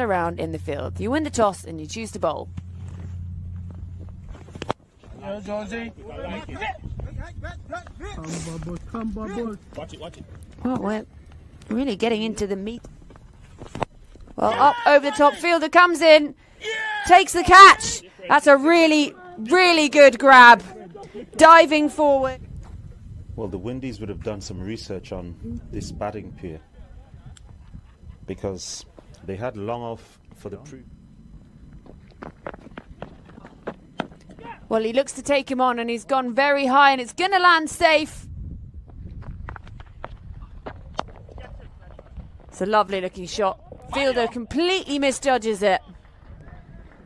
around in the field. You win the toss and you choose to bowl. Well, we're really getting into the meat. Well, up over the top, fielder comes in, takes the catch. That's a really, really good grab. Diving forward. Well, the Windees would have done some research on this batting pair because they had long off for the Well, he looks to take him on and he's gone very high and it's going to land safe. It's a lovely looking shot. Fielder completely misjudges it.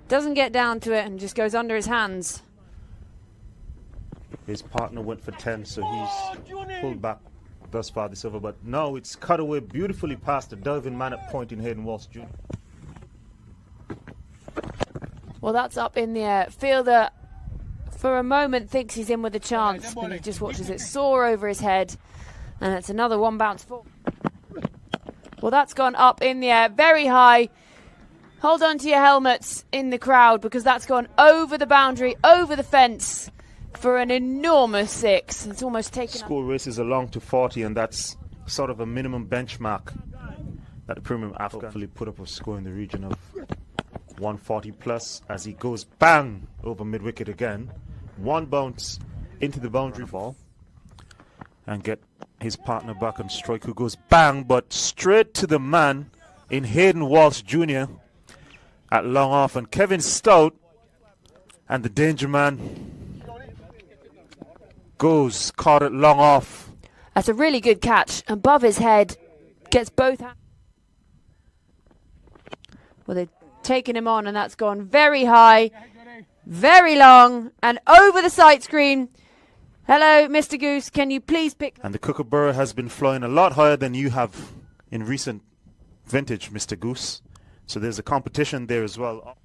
Doesn't get down to it and just goes under his hands. His partner went for 10, so he's pulled back thus far this over. But no, it's cut away beautifully past the diving man at point in Hayden Walsh Jr. Well, that's up in the air. Fielder, for a moment, thinks he's in with a chance, but he just watches it soar over his head. And it's another one bounce forward. Well, that's gone up in the air, very high. Hold on to your helmets in the crowd because that's gone over the boundary, over the fence for an enormous 6. It's almost taken School races along to 40, and that's sort of a minimum benchmark that the Premium Afghans hopefully put up a score in the region of 140 plus as he goes bang over mid-wicket again. One bounce into the boundary ball and get his partner back on strike, who goes bang, but straight to the man in Hayden Walsh Jr. at long off, and Kevin Stout and the danger man goes, caught it long off. That's a really good catch. Above his head, gets both hands. Well, they've taken him on and that's gone very high, very long, and over the sight screen. Hello, Mr. Goose, can you please pick... And the Kookaburra has been flying a lot higher than you have in recent vintage, Mr. Goose. So there's a competition there as well.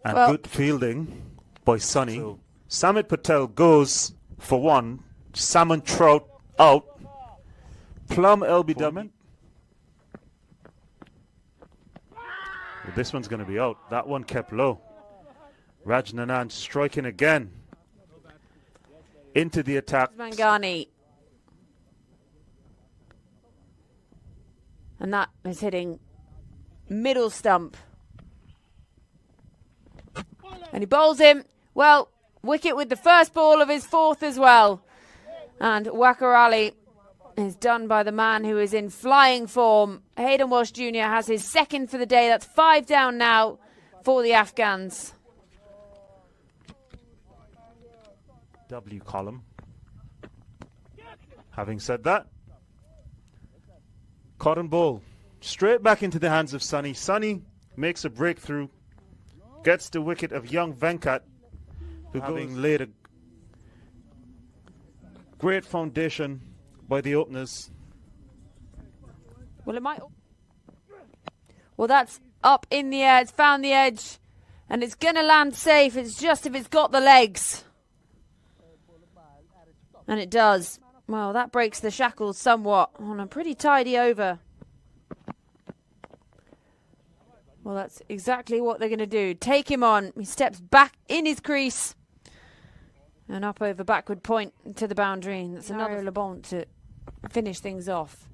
And good fielding by Sonny. So Samit Patel goes for 1. Salmon Trout out. Plum LBW. Well, this one's going to be out. That one kept low. Rajnanan striking again. Into the attack. Mangani. And that is hitting middle stump. And he bowls him. Well, wicket with the first ball of his 4th as well. And Wakarali is done by the man who is in flying form. Hayden Walsh Jr. has his 2nd for the day. That's 5 down now for the Afghans. W column. Having said that, cotton ball straight back into the hands of Sonny. Sonny makes a breakthrough, gets the wicket of young Venkat, who having laid a great foundation by the openers. Well, it might. Well, that's up in the air. It's found the edge, and it's going to land safe. It's just if it's got the legs. And it does. Well, that breaks the shackles somewhat on a pretty tidy over. Well, that's exactly what they're going to do. Take him on. He steps back in his crease. And up over backward point to the boundary. And that's another Le Bon to finish things off.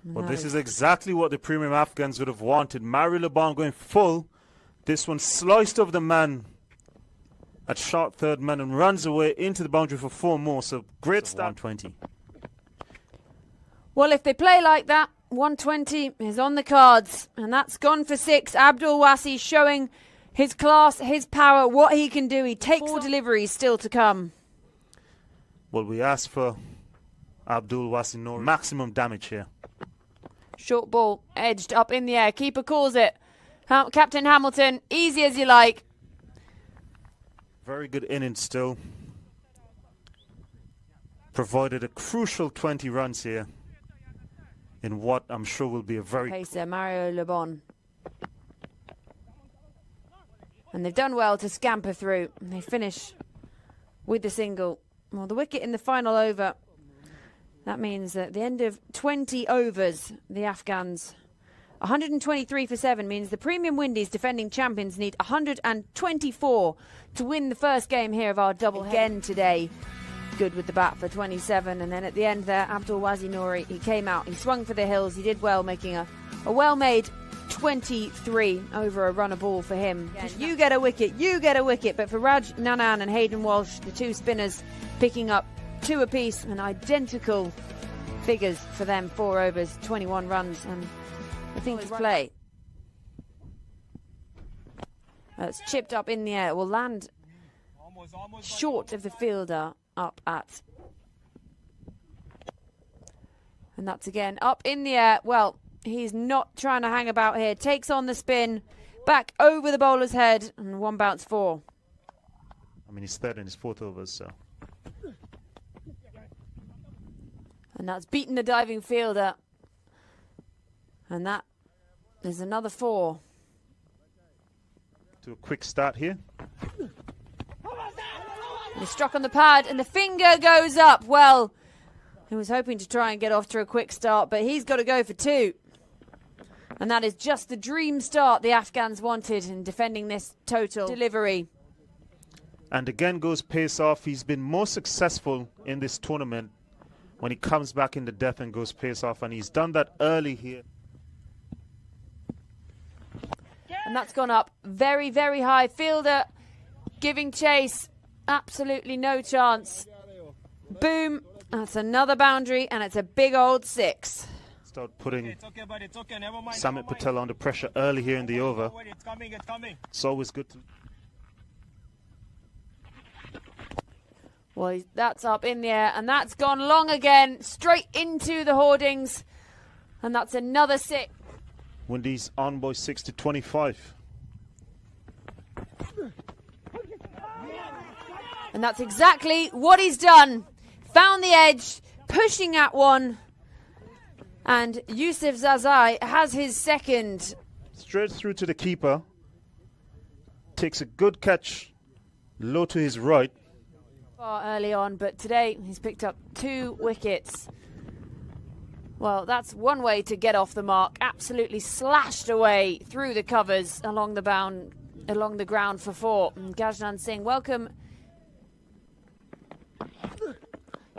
Well, this is exactly what the Premium Afghans would have wanted. Mario Le Bon going full. This one sliced over the man at short third man and runs away into the boundary for 4 more. So great start. 120. Well, if they play like that, 120 is on the cards. And that's gone for 6. Abdul Wasi showing his class, his power, what he can do. He takes 4 deliveries still to come. Well, we asked for Abdul Wasi Nouri. Maximum damage here. Short ball, edged up in the air. Keeper calls it. Captain Hamilton, easy as you like. Very good innings still. Provided a crucial 20 runs here in what I'm sure will be a very... Pacer, Mario Le Bon. And they've done well to scamper through. And they finish with the single. Well, the wicket in the final over. That means at the end of 20 overs, the Afghans, 123 for 7 means the Premium Windees defending champions need 124 to win the first game here of our double again today. Good with the bat for 27, and then at the end there, Abdul Wazi Nouri, he came out, he swung for the hills, he did well, making a well-made 23 over a runner ball for him. You get a wicket, but for Raj Nanan and Hayden Walsh, the two spinners picking up 2 apiece, and identical figures for them, 4 overs, 21 runs, and I think it's play. It's chipped up in the air, it will land short of the fielder up at, and that's again up in the air. Well, he's not trying to hang about here, takes on the spin back over the bowler's head, and 1 bounce 4. I mean, he's third in his 4th overs, so. And that's beaten the diving fielder, and that is another 4. To a quick start here. He struck on the pad and the finger goes up. Well, he was hoping to try and get off to a quick start, but he's got to go for 2. And that is just the dream start the Afghans wanted in defending this total delivery. And again goes pace off. He's been more successful in this tournament when he comes back in the death and goes pace off, and he's done that early here. And that's gone up very, very high. Fielder giving chase. Absolutely no chance. Boom. That's another boundary, and it's a big old 6. Start putting Samit Patel under pressure early here in the over. It's always good to... Well, that's up in the air, and that's gone long again, straight into the hoardings, and that's another 6. Windees on by 6 to 25. And that's exactly what he's done. Found the edge, pushing at one, and Yusuf Zazai has his 2nd. Straight through to the keeper. Takes a good catch low to his right. Far early on, but today he's picked up 2 wickets. Well, that's one way to get off the mark. Absolutely slashed away through the covers along the ground for 4. And Gajnan Singh, welcome.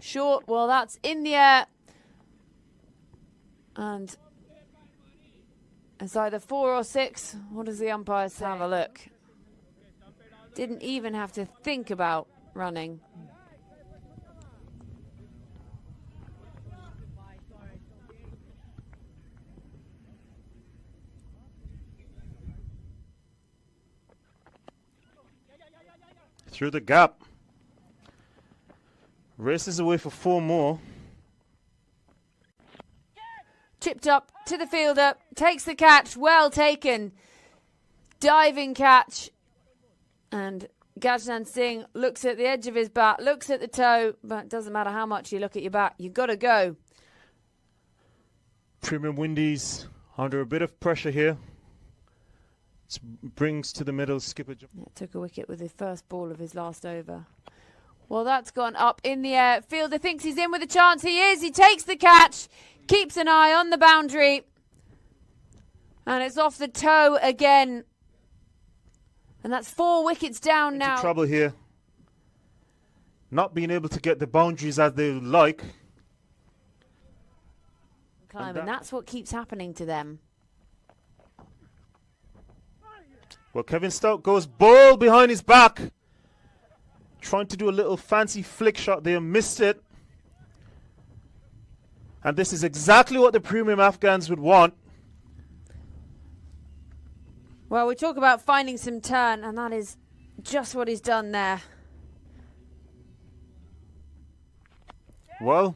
Short, well, that's in the air. And it's either 4 or 6. What does the umpire say? Have a look. Didn't even have to think about running. Through the gap. Races away for 4 more. Chipped up to the fielder, takes the catch, well taken. Diving catch. And Gajnan Singh looks at the edge of his bat, looks at the toe, but it doesn't matter how much you look at your bat, you've got to go. Premium Windees under a bit of pressure here. Brings to the middle, skipper. Yeah, took a wicket with the first ball of his last over. Well, that's gone up in the air. Fielder thinks he's in with a chance. He is. He takes the catch, keeps an eye on the boundary, and it's off the toe again. And that's 4 wickets down now. Into trouble here. Not being able to get the boundaries as they would like. And that's what keeps happening to them. Well, Kevin Stout goes ball behind his back. Trying to do a little fancy flick shot there, missed it. And this is exactly what the Premium Afghans would want. Well, we talk about finding some turn, and that is just what he's done there. Well,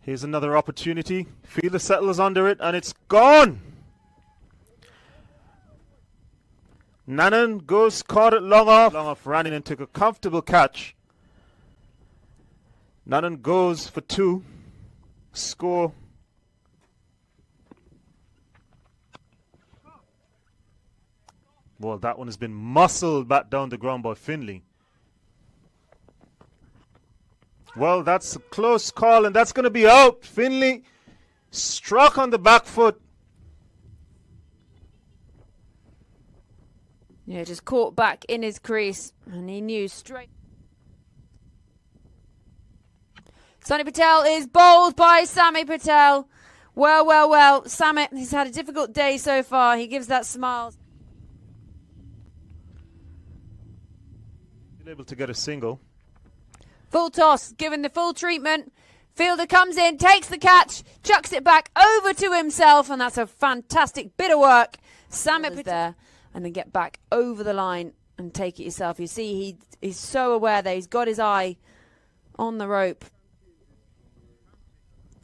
here's another opportunity. Fielder settles under it, and it's gone. Nanan goes, caught it long off, ran in and took a comfortable catch. Nanan goes for 2. Score. Well, that one has been muscled back down the ground by Finley. Well, that's a close call, and that's going to be out. Finley struck on the back foot. Yeah, just caught back in his crease, and he knew straight. Sunny Patel is bowled by Sami Patel. Well, well, well. Sami, he's had a difficult day so far. He gives that smile. Able to get a single. Full toss, given the full treatment. Fielder comes in, takes the catch, chucks it back over to himself, and that's a fantastic bit of work. Sami Patel there, and then get back over the line and take it yourself. You see, he's so aware that he's got his eye on the rope.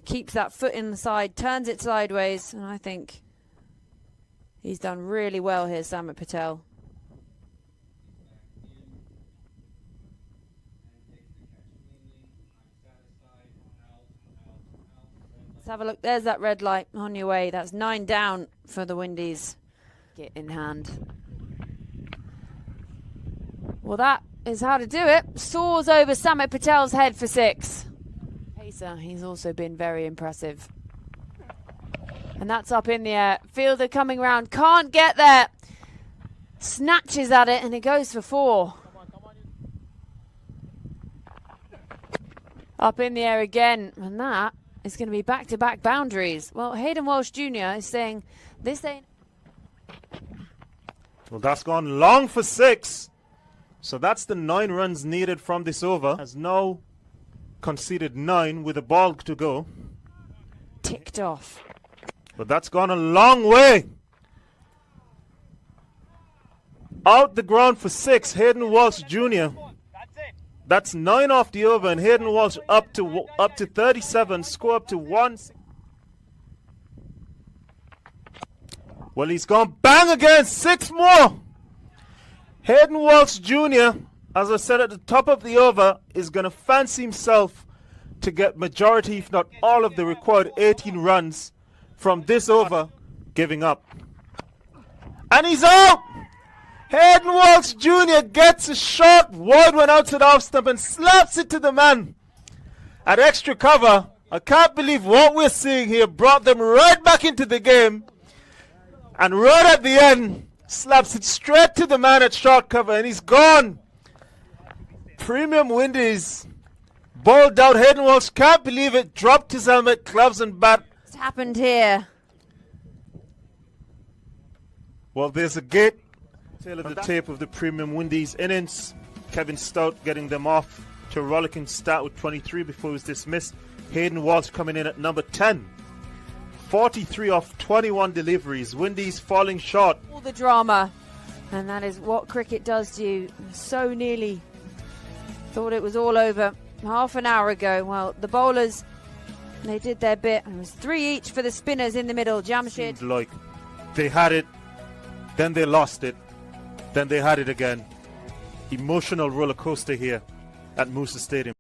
Keeps that foot inside, turns it sideways, and I think he's done really well here, Sami Patel. Let's have a look. There's that red light on your way. That's 9 down for the Windees. Get in hand. Well, that is how to do it. Soars over Sami Patel's head for 6. Pacer, he's also been very impressive. And that's up in the air. Fielder coming round, can't get there. Snatches at it, and it goes for 4. Up in the air again, and that is going to be back-to-back boundaries. Well, Hayden Walsh Jr. is saying this ain't... Well, that's gone long for 6. So that's the 9 runs needed from this over. Has now conceded 9 with a ball to go. Ticked off. But that's gone a long way. Out the ground for 6, Hayden Walsh Jr. That's 9 off the over, and Hayden Walsh up to 37, score up to 1. Well, he's gone bang again, 6 more. Hayden Walsh Jr., as I said at the top of the over, is going to fancy himself to get majority, if not all, of the required 18 runs from this over, giving up. And he's out! Hayden Walsh Jr. gets a shot, wide one out to the off stump and slaps it to the man at extra cover. I can't believe what we're seeing here. Brought them right back into the game. And right at the end, slaps it straight to the man at short cover, and he's gone. Premium Windees bowled out. Hayden Walsh can't believe it. Dropped his helmet, gloves and bat. What's happened here? Well, there's a gate. Tail of the tape of the Premium Windees innings. Kevin Stout getting them off to a rollicking start with 23 before he was dismissed. Hayden Walsh coming in at number 10. 43 off 21 deliveries. Windees falling short. All the drama. And that is what cricket does to you. So nearly thought it was all over half an hour ago. Well, the bowlers, they did their bit. It was 3 each for the spinners in the middle. Jamshid. Seemed like they had it, then they lost it, then they had it again. Emotional roller coaster here at Musa Stadium.